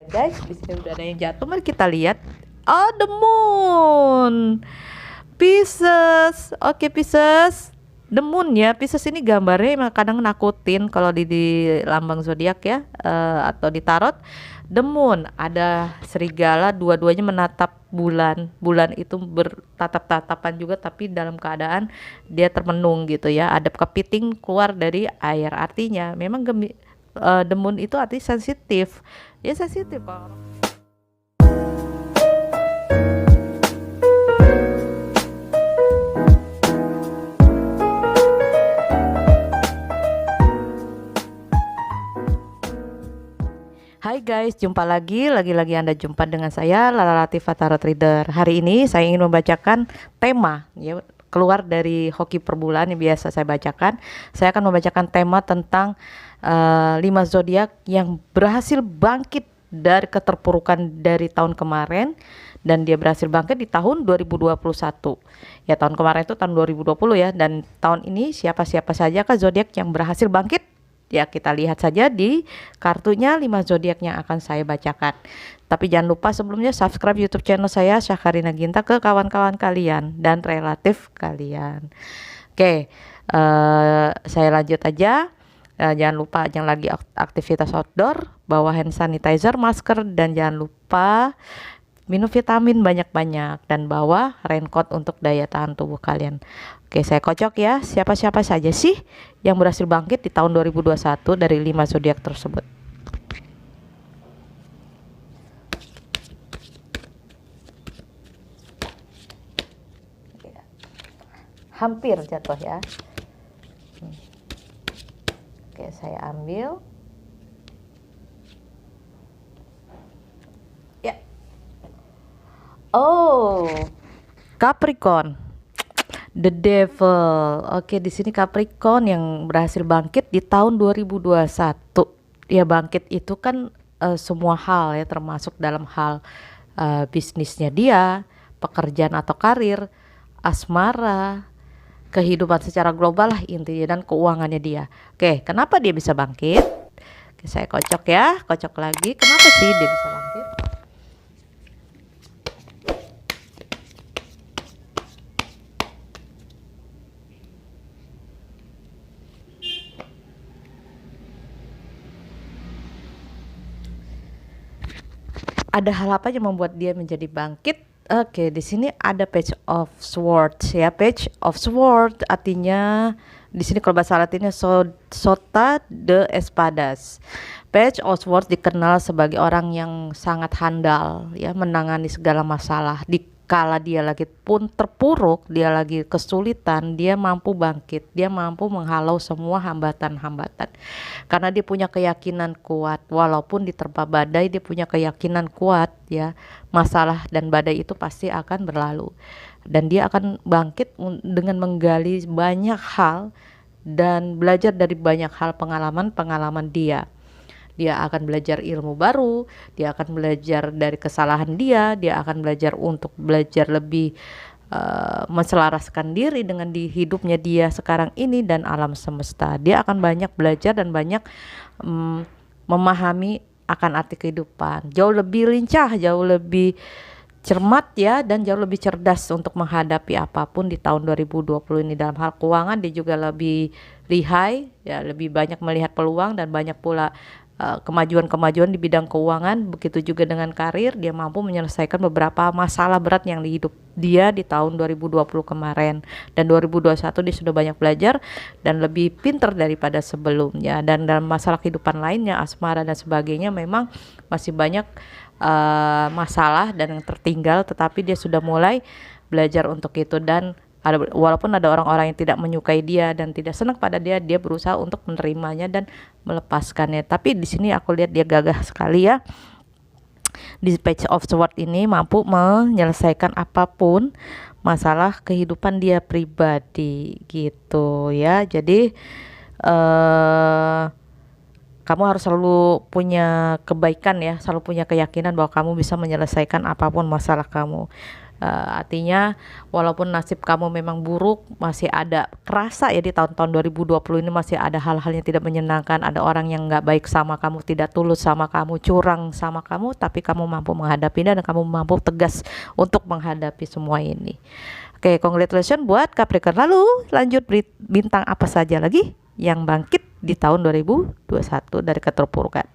Guys, di sini udah ada yang jatuh. Mari kita lihat. Oh, the moon. Pisces. Oke, Pisces. The moon ya. Pisces ini gambarnya emang kadang nakutin kalau di lambang zodiak ya, atau di tarot. The moon ada serigala, dua-duanya menatap bulan. Bulan itu bertatap-tatapan juga tapi dalam keadaan dia termenung gitu ya. Ada kepiting keluar dari air. Artinya memang the moon itu arti sensitif. Ya sensitif Pak. Hai guys, jumpa lagi Anda jumpa dengan saya Lala Latifah Tarot Reader. Hari ini saya ingin membacakan tema ya, keluar dari hoki per bulan yang biasa saya bacakan. Saya akan membacakan tema tentang 5 zodiak yang berhasil bangkit dari keterpurukan dari tahun kemarin dan dia berhasil bangkit di tahun 2021. Ya, tahun kemarin itu tahun 2020 ya, dan tahun ini siapa-siapa saja kah zodiak yang berhasil bangkit? Ya, kita lihat saja di kartunya 5 zodiak yang akan saya bacakan. Tapi jangan lupa sebelumnya subscribe YouTube channel saya Syakarina Ginta ke kawan-kawan kalian dan relatif kalian. Oke, saya lanjut aja. Jangan lupa yang lagi aktivitas outdoor, bawa hand sanitizer, masker, dan jangan lupa minum vitamin banyak-banyak dan bawa raincoat untuk daya tahan tubuh kalian. Oke, saya kocok ya. Siapa-siapa saja sih yang berhasil bangkit di tahun 2021 dari 5 zodiak tersebut? Hampir jatuh ya. Oke, saya ambil. Ya. Oh, Capricorn. The Devil. Oke, di sini Capricorn yang berhasil bangkit di tahun 2021. Ya, bangkit itu kan semua hal ya, termasuk dalam hal bisnisnya dia, pekerjaan atau karir, asmara, kehidupan secara global lah intinya, dan keuangannya dia. Oke, kenapa dia bisa bangkit? Oke, saya kocok ya, kocok lagi. Kenapa sih dia bisa bangkit? Ada hal apa yang membuat dia menjadi bangkit? Oke, di sini ada Page of Swords ya. Page of Swords artinya di sini kalau bahasa Latinnya Sota de Espadas. Page of Swords dikenal sebagai orang yang sangat handal ya, menangani segala masalah. Di kala dia lagi pun terpuruk, dia lagi kesulitan, dia mampu bangkit, dia mampu menghalau semua hambatan-hambatan. Karena dia punya keyakinan kuat, walaupun diterpa badai, dia punya keyakinan kuat ya, masalah dan badai itu pasti akan berlalu. Dan dia akan bangkit dengan menggali banyak hal dan belajar dari banyak hal, pengalaman-pengalaman dia. Dia akan belajar ilmu baru, dia akan belajar dari kesalahan dia akan belajar untuk belajar lebih menselaraskan diri dengan di hidupnya dia sekarang ini dan alam semesta. Dia akan banyak belajar dan banyak memahami akan arti kehidupan. Jauh lebih lincah, jauh lebih cermat ya, dan jauh lebih cerdas untuk menghadapi apapun di tahun 2020 ini. Dalam hal keuangan dia juga lebih lihai ya, lebih banyak melihat peluang dan banyak pula kemajuan-kemajuan di bidang keuangan. Begitu juga dengan karir, dia mampu menyelesaikan beberapa masalah berat yang di hidup dia di tahun 2020 kemarin, dan 2021 dia sudah banyak belajar dan lebih pintar daripada sebelumnya. Dan dalam masalah kehidupan lainnya, asmara dan sebagainya, memang masih banyak masalah dan yang tertinggal, tetapi dia sudah mulai belajar untuk itu. Dan walaupun ada orang-orang yang tidak menyukai dia dan tidak senang pada dia, dia berusaha untuk menerimanya dan melepaskannya. Tapi di sini aku lihat dia gagah sekali ya. Di Page of Swords ini mampu menyelesaikan apapun masalah kehidupan dia pribadi gitu ya. Jadi kamu harus selalu punya kebaikan ya, selalu punya keyakinan bahwa kamu bisa menyelesaikan apapun masalah kamu. Artinya walaupun nasib kamu memang buruk, masih ada kerasa ya di tahun-tahun 2020 ini masih ada hal-hal yang tidak menyenangkan, ada orang yang nggak baik sama kamu, tidak tulus sama kamu, curang sama kamu, tapi kamu mampu menghadapinya dan kamu mampu tegas untuk menghadapi semua ini. Oke, congratulations buat Capricorn. Lalu lanjut bintang apa saja lagi yang bangkit di tahun 2021 dari keterpurukan?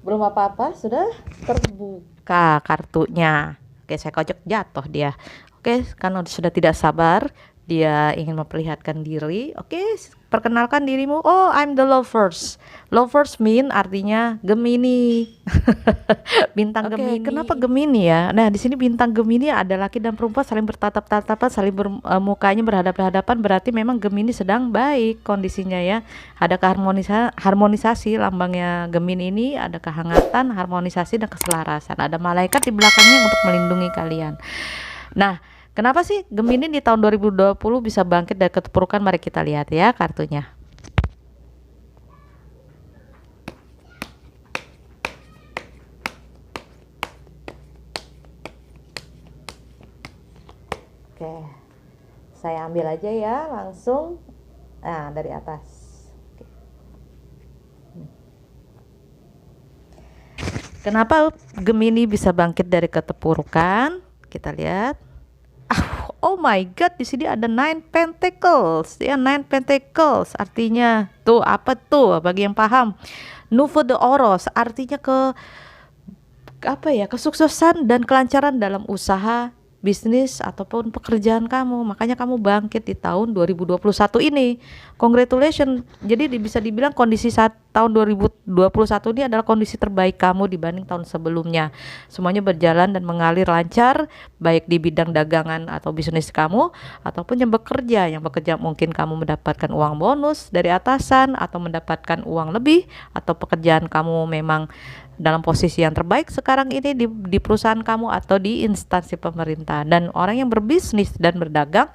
Belum apa-apa, sudah terbuka kartunya. Oke, saya kocok jatuh dia. Oke, karena sudah tidak sabar, dia ingin memperlihatkan diri. Oke, perkenalkan dirimu. Oh, I'm the lovers. Lovers mean artinya Gemini. Bintang Gemini. Kenapa Gemini ya? Nah, di sini bintang Gemini ada laki dan perempuan saling bertatap-tatapan, saling mukanya berhadapan-hadapan, berarti memang Gemini sedang baik kondisinya ya. Ada harmonisasi lambangnya Gemini ini, ada kehangatan, harmonisasi dan keselarasan. Ada malaikat di belakangnya untuk melindungi kalian. Nah, kenapa sih Gemini di tahun 2020 bisa bangkit dari keterpurukan? Mari kita lihat ya kartunya. Oke, saya ambil aja ya langsung. Nah, dari atas. Oke. Kenapa Gemini bisa bangkit dari keterpurukan? Kita lihat. Oh my god, di sini ada Nine Pentacles. Ya, Nine Pentacles artinya tuh apa tuh? Bagi yang paham, Nouveau de Oros artinya kesuksesan dan kelancaran dalam usaha, bisnis ataupun pekerjaan kamu. Makanya kamu bangkit di tahun 2021 ini. Congratulations. Jadi bisa dibilang kondisi tahun 2021 ini adalah kondisi terbaik kamu dibanding tahun sebelumnya. Semuanya berjalan dan mengalir lancar, baik di bidang dagangan atau bisnis kamu ataupun yang bekerja mungkin kamu mendapatkan uang bonus dari atasan atau mendapatkan uang lebih, atau pekerjaan kamu memang dalam posisi yang terbaik sekarang ini di perusahaan kamu atau di instansi pemerintah. Dan orang yang berbisnis dan berdagang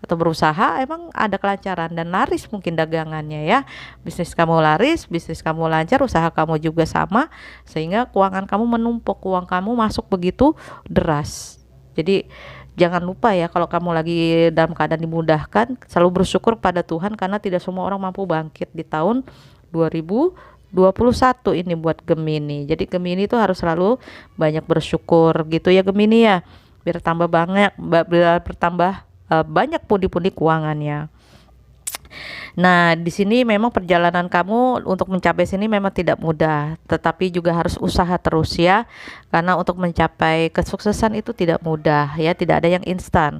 atau berusaha emang ada kelancaran dan laris mungkin dagangannya ya. Bisnis kamu laris, bisnis kamu lancar, usaha kamu juga sama, sehingga keuangan kamu menumpuk, uang kamu masuk begitu deras. Jadi jangan lupa ya, kalau kamu lagi dalam keadaan dimudahkan, selalu bersyukur pada Tuhan, karena tidak semua orang mampu bangkit di tahun 2021 ini buat Gemini. Jadi Gemini itu harus selalu banyak bersyukur gitu ya Gemini ya, biar tambah banyak pundi-pundi keuangannya. Nah, di sini memang perjalanan kamu untuk mencapai sini memang tidak mudah, tetapi juga harus usaha terus ya. Karena untuk mencapai kesuksesan itu tidak mudah ya, tidak ada yang instan.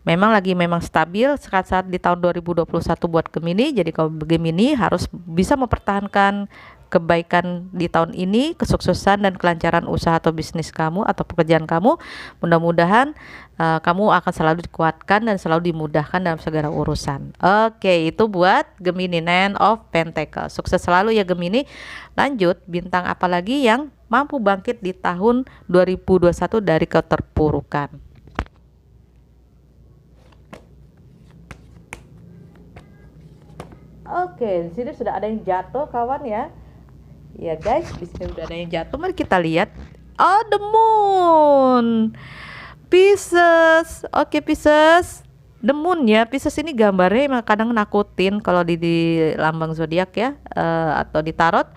Memang stabil saat di tahun 2021 buat Gemini. Jadi kalau Gemini harus bisa mempertahankan kebaikan di tahun ini, kesuksesan dan kelancaran usaha atau bisnis kamu atau pekerjaan kamu. Mudah-mudahan kamu akan selalu dikuatkan dan selalu dimudahkan dalam segala urusan. Oke, itu buat Gemini, Nine of Pentacles. Sukses selalu ya Gemini. Lanjut, bintang apa lagi yang mampu bangkit di tahun 2021 dari keterpurukan? Oke, di sini sudah ada yang jatuh kawan ya. Ya guys, di sini udah ada yang jatuh. Mari kita lihat. Oh, the moon. Pisces. Oke, Pisces. The moon ya. Pisces ini gambarnya emang kadang nakutin kalau di lambang zodiak ya, atau di tarot.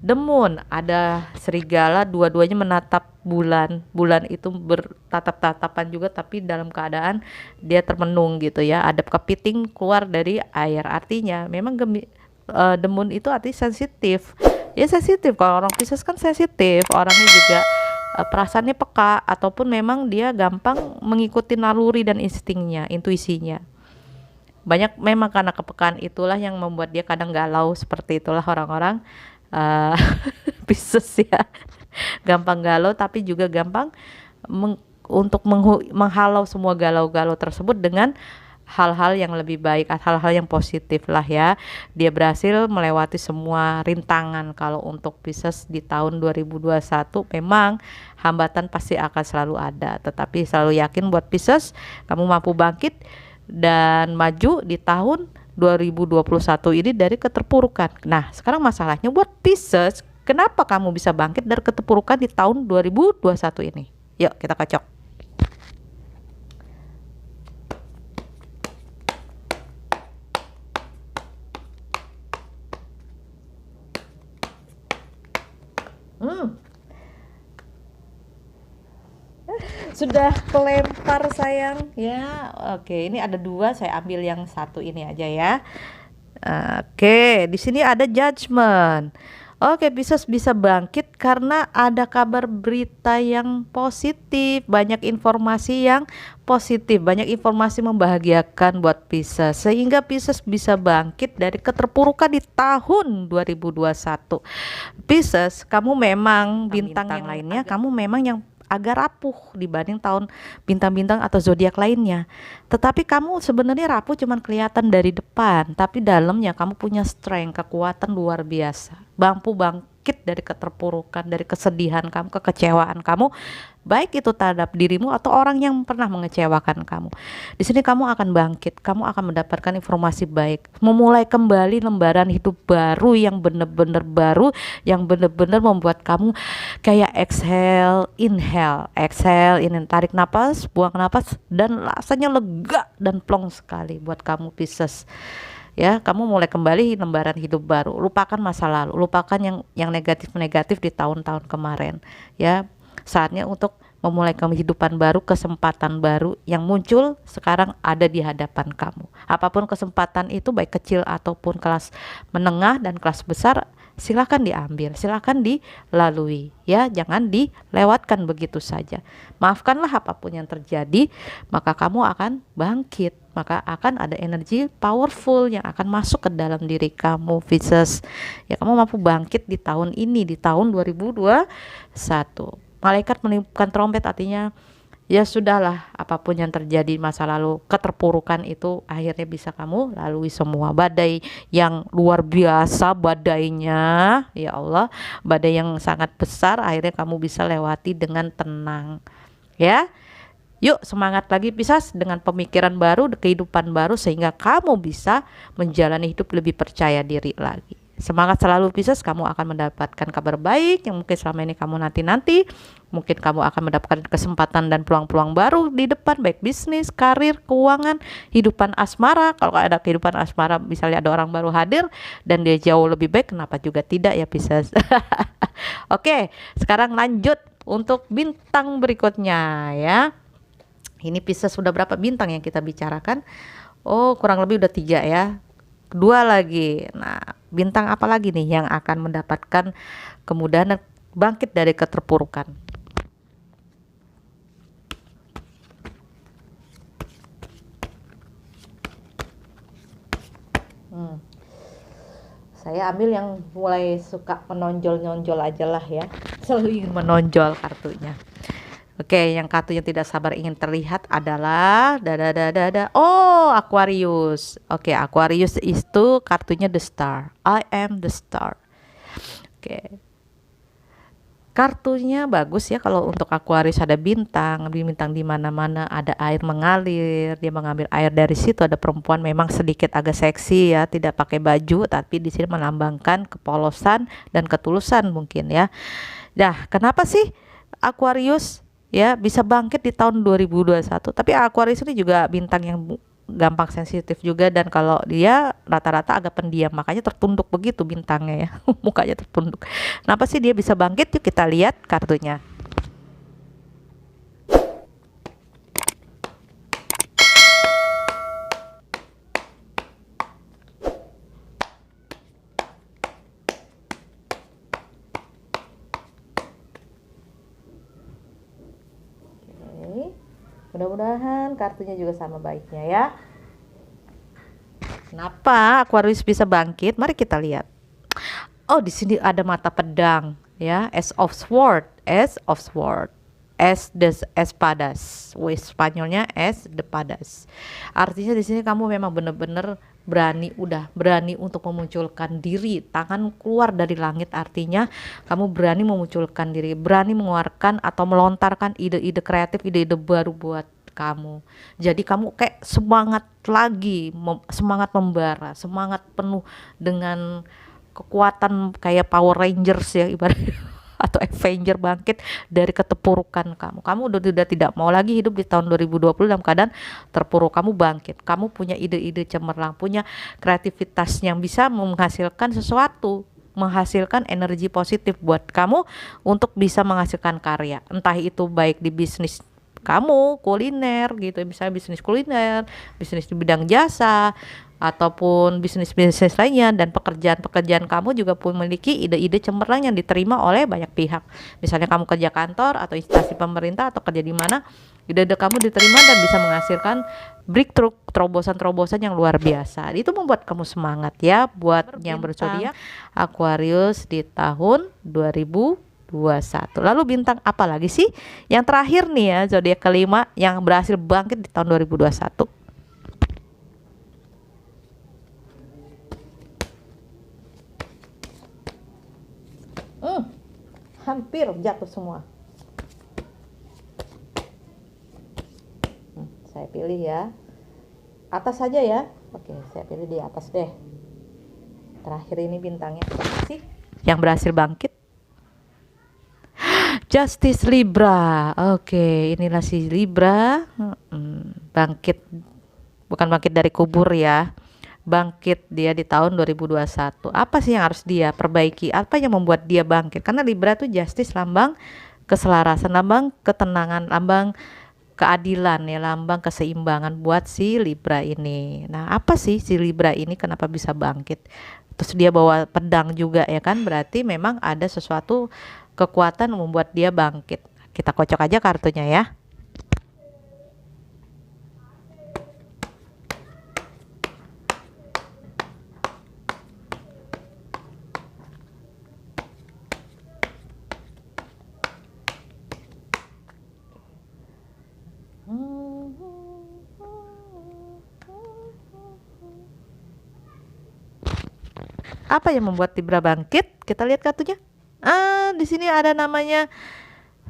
The moon ada serigala, dua-duanya menatap bulan. Bulan itu bertatap-tatapan juga, tapi dalam keadaan dia termenung gitu ya. Ada kepiting keluar dari air. Artinya memang the moon itu artinya sensitif. Ya sensitif, kalau orang Pisces kan sensitif, orangnya juga perasaannya peka, ataupun memang dia gampang mengikuti naluri dan instingnya, intuisinya. Banyak memang karena kepekaan itulah yang membuat dia kadang galau, seperti itulah orang-orang Pisces ya. Gampang galau, tapi juga gampang untuk menghalau semua galau-galau tersebut dengan hal-hal yang lebih baik, hal-hal yang positif lah ya. Dia berhasil melewati semua rintangan. Kalau untuk Pisces di tahun 2021 memang hambatan pasti akan selalu ada, tetapi selalu yakin buat Pisces, kamu mampu bangkit dan maju di tahun 2021 ini dari keterpurukan. Nah, sekarang masalahnya buat Pisces, kenapa kamu bisa bangkit dari keterpurukan di tahun 2021 ini? Yuk kita kocok. Sudah kelempar sayang ya. Oke, ini ada dua, saya ambil yang satu ini aja ya. Oke, di sini ada judgment. Oke, bisa bangkit karena ada kabar berita yang positif, banyak informasi yang positif, banyak informasi membahagiakan buat Pisces, sehingga Pisces bisa bangkit dari keterpurukan di tahun 2021. Pisces, kamu memang bintang yang lainnya, kamu memang yang agak rapuh dibanding tahun bintang-bintang atau zodiak lainnya. Tetapi kamu sebenarnya rapuh cuman kelihatan dari depan, tapi dalamnya kamu punya strength, kekuatan luar biasa. Mampu bangkit dari keterpurukan, dari kesedihan kamu, kekecewaan kamu, baik itu terhadap dirimu atau orang yang pernah mengecewakan kamu. Di sini kamu akan bangkit, kamu akan mendapatkan informasi baik, memulai kembali lembaran hidup baru yang benar-benar baru, yang benar-benar membuat kamu kayak exhale, inhale, tarik napas, buang napas, dan rasanya lega dan plong sekali buat kamu Pisces. Ya, kamu mulai kembali lembaran hidup baru. Lupakan masa lalu, lupakan yang negatif-negatif di tahun-tahun kemarin. Ya, saatnya untuk memulai kehidupan baru, kesempatan baru yang muncul sekarang ada di hadapan kamu. Apapun kesempatan itu, baik kecil ataupun kelas menengah dan kelas besar, silahkan diambil, silahkan dilalui, ya, jangan dilewatkan begitu saja. Maafkanlah apapun yang terjadi, maka kamu akan bangkit, maka akan ada energi powerful yang akan masuk ke dalam diri kamu Pisces. Ya, kamu mampu bangkit di tahun ini, di tahun 2021. Malaikat meniupkan trompet, artinya ya sudahlah, apapun yang terjadi masa lalu, keterpurukan itu akhirnya bisa kamu lalui semua. Badai yang luar biasa, badainya ya Allah, badai yang sangat besar, akhirnya kamu bisa lewati dengan tenang. Ya, yuk semangat lagi Pisces dengan pemikiran baru, kehidupan baru, sehingga kamu bisa menjalani hidup lebih percaya diri lagi. Semangat selalu Pisces, kamu akan mendapatkan kabar baik yang mungkin selama ini kamu nanti-nanti. Mungkin kamu akan mendapatkan kesempatan dan peluang-peluang baru di depan, baik bisnis, karir, keuangan, kehidupan asmara. Kalau ada kehidupan asmara, misalnya ada orang baru hadir dan dia jauh lebih baik, kenapa juga tidak ya Pisces. Oke, sekarang lanjut untuk bintang berikutnya ya. Ini Pisces sudah berapa bintang yang kita bicarakan? Oh, kurang lebih udah 3 ya. 2 lagi. Nah, bintang apa lagi nih yang akan mendapatkan kemudahan dan bangkit dari keterpurukan? Saya ambil yang mulai suka menonjol-nonjol aja lah ya. Selalu ingin menonjol kartunya. Oke, yang kartunya tidak sabar ingin terlihat adalah oh, Aquarius. Oke, Aquarius itu kartunya the star. I am the star. Oke. Kartunya bagus ya kalau untuk Aquarius, ada bintang di mana-mana, ada air mengalir, dia mengambil air dari situ, ada perempuan memang sedikit agak seksi ya, tidak pakai baju, tapi di sini melambangkan kepolosan dan ketulusan mungkin ya. Nah, kenapa sih Aquarius ya bisa bangkit di tahun 2021? Tapi Aquarius ini juga bintang yang gampang sensitif juga, dan kalau dia rata-rata agak pendiam, makanya tertunduk begitu bintangnya ya. Mukanya tertunduk. Kenapa sih dia bisa bangkit? Yuk kita lihat kartunya. Mudah-mudahan kartunya juga sama baiknya ya. Kenapa Aquarius bisa bangkit? Mari kita lihat. Oh, di sini ada mata pedang ya, Ace of Sword, Ace of Sword. Es de espadas, Spanyolnya es de padas. Artinya di sini kamu memang benar-benar berani untuk memunculkan diri, tangan keluar dari langit, artinya kamu berani memunculkan diri, berani mengeluarkan atau melontarkan ide-ide kreatif, ide-ide baru buat kamu. Jadi kamu kayak semangat lagi, semangat membara, semangat penuh dengan kekuatan kayak Power Rangers ya ibaratnya atau Avenger bangkit dari keterpurukan kamu. Kamu udah tidak mau lagi hidup di tahun 2020 dalam keadaan terpuruk. Kamu bangkit. Kamu punya ide-ide cemerlang, punya kreativitas yang bisa menghasilkan sesuatu, menghasilkan energi positif buat kamu untuk bisa menghasilkan karya. Entah itu baik di bisnis kamu, kuliner gitu, misalnya bisnis kuliner, bisnis di bidang jasa, ataupun bisnis-bisnis lainnya, dan pekerjaan-pekerjaan kamu juga pun memiliki ide-ide cemerlang yang diterima oleh banyak pihak. Misalnya kamu kerja kantor atau instansi pemerintah atau kerja di mana, ide-ide kamu diterima dan bisa menghasilkan breakthrough, terobosan-terobosan yang luar biasa. Itu membuat kamu semangat ya buat yang berzodiak Aquarius di tahun 2021. Lalu bintang apa lagi sih yang terakhir nih ya, zodiak kelima yang berhasil bangkit di tahun 2021? Hampir jatuh semua. Saya pilih ya atas saja ya. Oke, saya pilih di atas deh. Terakhir ini bintangnya apa sih yang berhasil bangkit? Justice Libra. Oke, inilah si Libra. Bangkit, bukan bangkit dari kubur ya, bangkit dia di tahun 2021. Apa sih yang harus dia perbaiki? Apa yang membuat dia bangkit? Karena Libra tuh justice, lambang keselarasan, lambang ketenangan, lambang keadilan ya, lambang keseimbangan buat si Libra ini. Nah, apa sih si Libra ini kenapa bisa bangkit? Terus dia bawa pedang juga ya kan, berarti memang ada sesuatu kekuatan membuat dia bangkit. Kita kocok aja kartunya ya. Apa yang membuat Libra bangkit? Kita lihat kartunya. Di sini ada namanya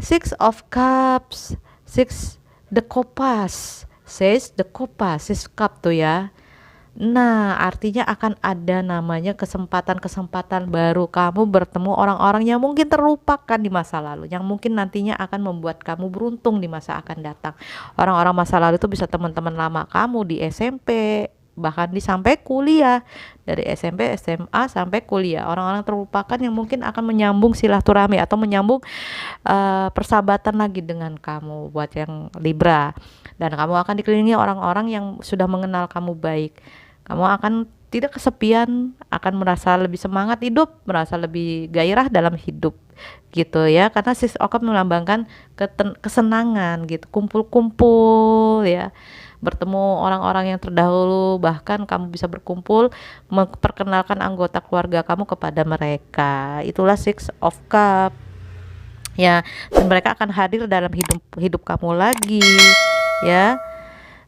Six of Cups, Six the Copas, Six the Copas, Six Cup tuh ya. Nah, artinya akan ada namanya kesempatan-kesempatan baru, kamu bertemu orang-orang yang mungkin terlupakan di masa lalu, yang mungkin nantinya akan membuat kamu beruntung di masa akan datang. Orang-orang masa lalu itu bisa teman-teman lama kamu di SMP, bahkan di sampai kuliah, dari SMP, SMA sampai kuliah. Orang-orang terlupakan yang mungkin akan menyambung silaturahmi atau menyambung persahabatan lagi dengan kamu buat yang Libra. Dan kamu akan dikelilingi orang-orang yang sudah mengenal kamu baik. Kamu akan tidak kesepian, akan merasa lebih semangat hidup, merasa lebih gairah dalam hidup gitu ya, karena Six of Cups melambangkan kesenangan gitu, kumpul-kumpul ya, bertemu orang-orang yang terdahulu, bahkan kamu bisa berkumpul memperkenalkan anggota keluarga kamu kepada mereka. Itulah Six of Cups ya, dan mereka akan hadir dalam hidup kamu lagi ya.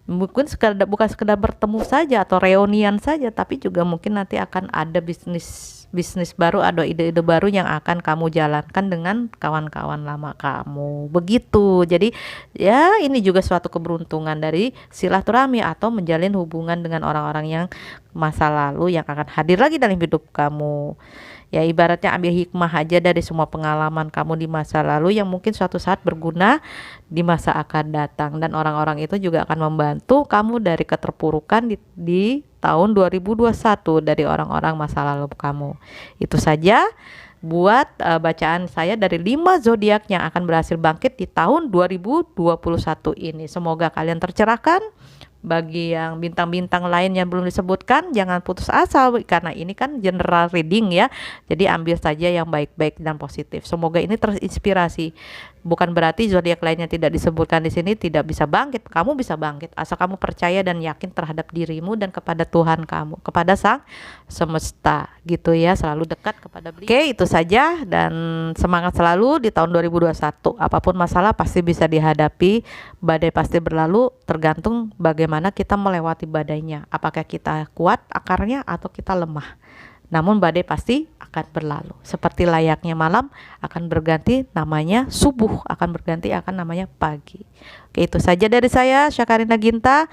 Mungkin bukan sekedar bertemu saja atau reunian saja, tapi juga mungkin nanti akan ada bisnis baru, ada ide-ide baru yang akan kamu jalankan dengan kawan-kawan lama kamu. Begitu. Jadi ya ini juga suatu keberuntungan dari silaturahmi atau menjalin hubungan dengan orang-orang yang masa lalu yang akan hadir lagi dalam hidup kamu. Ya ibaratnya ambil hikmah aja dari semua pengalaman kamu di masa lalu yang mungkin suatu saat berguna di masa akan datang, dan orang-orang itu juga akan membantu kamu dari keterpurukan di tahun 2021 dari orang-orang masa lalu kamu. Itu saja buat bacaan saya dari 5 zodiak yang akan berhasil bangkit di tahun 2021 ini. Semoga kalian tercerahkan. Bagi yang bintang-bintang lain yang belum disebutkan, jangan putus asa karena ini kan general reading ya. Jadi ambil saja yang baik-baik dan positif. Semoga ini terinspirasi. Bukan berarti zodiak lainnya tidak disebutkan di sini tidak bisa bangkit. Kamu bisa bangkit asal kamu percaya dan yakin terhadap dirimu dan kepada Tuhan kamu, kepada Sang Semesta gitu ya. Selalu dekat kepada beliau. Oke, itu saja, dan semangat selalu di tahun 2021. Apapun masalah pasti bisa dihadapi, badai pasti berlalu, tergantung bagaimana kita melewati badainya. Apakah kita kuat akarnya atau kita lemah. Namun badai pasti akan berlalu. Seperti layaknya malam akan berganti namanya subuh, akan berganti akan namanya pagi. Oke, itu saja dari saya, Syakarina Ginta.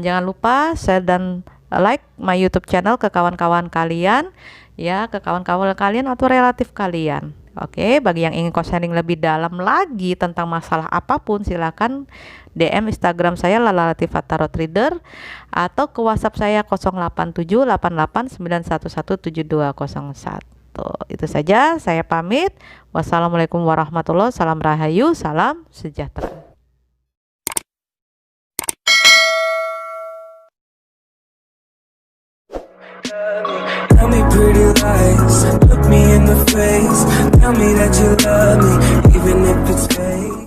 Jangan lupa share dan like my YouTube channel ke kawan-kawan kalian, ya, ke kawan-kawan kalian atau relatif kalian. Oke, bagi yang ingin sharing lebih dalam lagi tentang masalah apapun, silakan DM Instagram saya Lala Latifah Tarot Reader atau ke WhatsApp saya 0878911721. Itu saja, saya pamit. Wassalamualaikum warahmatullahi wabarakatuh. Salam rahayu, salam sejahtera. Tell me pretty lies, look me in the face. Tell me that you love me, even if it's fake.